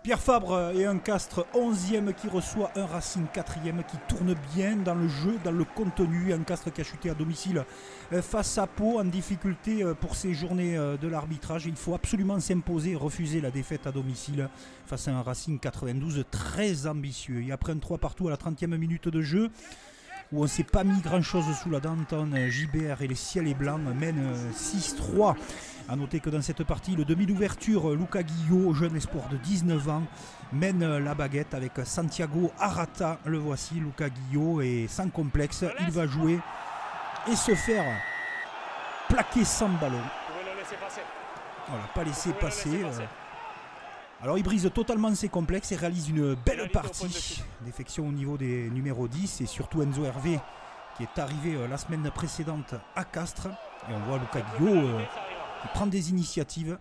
Pierre Fabre et un Castres 11e qui reçoit un Racing 4e qui tourne bien dans le jeu, dans le contenu. Un Castres qui a chuté à domicile face à Pau en difficulté pour ces journées de l'arbitrage. Il faut absolument s'imposer, refuser la défaite à domicile face à un Racing 92 très ambitieux. Et après un 3 partout à la 30e minute de jeu, où on ne s'est pas mis grand chose sous la dent, JBR et les Ciels et Blancs mènent 6-3. A noter que dans cette partie, le demi d'ouverture, Lucas Guillot, jeune espoir de 19 ans, mène la baguette avec Santiago Arata. Le voici, Lucas Guillot, et sans complexe, il va jouer et se faire plaquer sans ballon. Voilà, pas laisser passer. Alors il brise totalement ses complexes et réalise une belle partie. Défection au niveau des numéros 10 et surtout Enzo Hervé qui est arrivé la semaine précédente à Castres. Et on voit Lucas Guillot qui prend des initiatives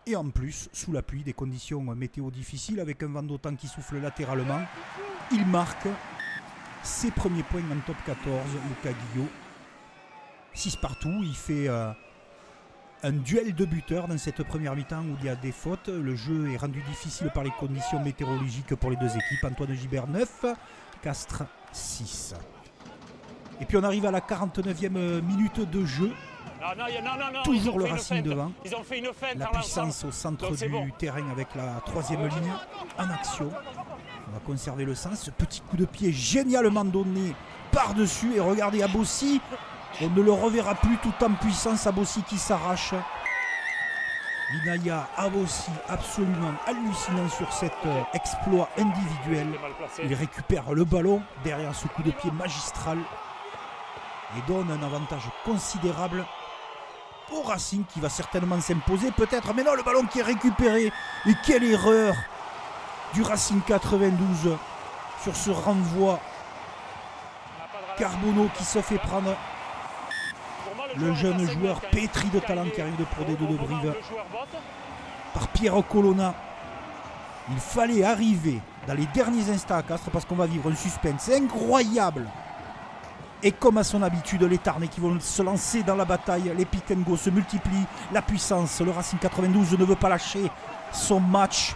et en plus sous l'appui des conditions météo difficiles avec un vent d'autant qui souffle latéralement. Il marque ses premiers points en top 14, Lucas Guillot. 6 partout, il fait un duel de buteurs dans cette première mi-temps où il y a des fautes. Le jeu est rendu difficile par les conditions météorologiques pour les deux équipes. Antoine Gibert 9, Castres 6. Et puis on arrive à la 49e minute de jeu. Toujours le Racing devant. La puissance au centre du terrain avec la troisième ligne en action. On va conserver le sens. Ce petit coup de pied génialement donné par-dessus. Et regardez Abossi. On ne le reverra plus tout en puissance. Abossi qui s'arrache. Linaya Abossi absolument hallucinant sur cet exploit individuel. Il récupère le ballon derrière ce coup de pied magistral et donne un avantage considérable au Racing qui va certainement s'imposer peut-être. Mais non, le ballon qui est récupéré. Et quelle erreur du Racing 92 sur ce renvoi. Carbonneau qui se fait prendre. Le jeune joueur pétri de talent qui arrive de Pro D2 de Brive par Pierre Colonna. Il fallait arriver dans les derniers instants à Castres parce qu'on va vivre un suspense incroyable. Et comme à son habitude, les Tarnais qui vont se lancer dans la bataille, les pick and go se multiplient, la puissance, le Racing 92 ne veut pas lâcher son match.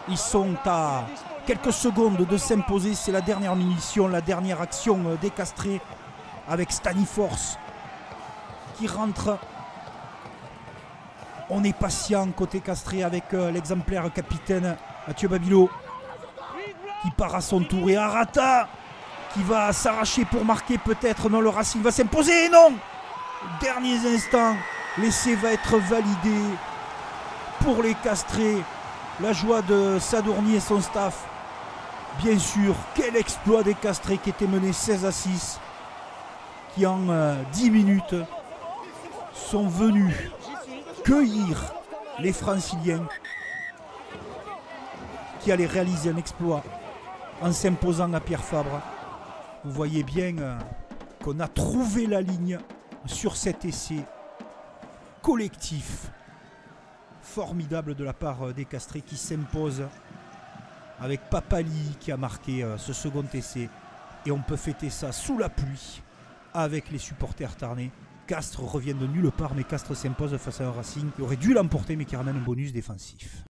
Ils sont à quelques secondes de s'imposer, c'est la dernière munition, la dernière action des Castrés avec Staniforce qui rentre. On est patient côté Castré avec l'exemplaire capitaine Mathieu Babilo qui part à son tour et Arata qui va s'arracher pour marquer peut-être. Non, le Racing va s'imposer. Non, derniers instants, l'essai va être validé pour les Castrés. La joie de Sadourny et son staff. Bien sûr, quel exploit des Castrés qui étaient menés 16-6, qui en 10 minutes sont venus cueillir les Franciliens qui allaient réaliser un exploit en s'imposant à Pierre Fabre. Vous voyez bien qu'on a trouvé la ligne sur cet essai collectif formidable de la part des Castrés qui s'impose avec Papali qui a marqué ce second essai. Et on peut fêter ça sous la pluie avec les supporters tarnais. Castres revient de nulle part, mais Castres s'impose face à un Racing qui aurait dû l'emporter mais qui ramène un bonus défensif.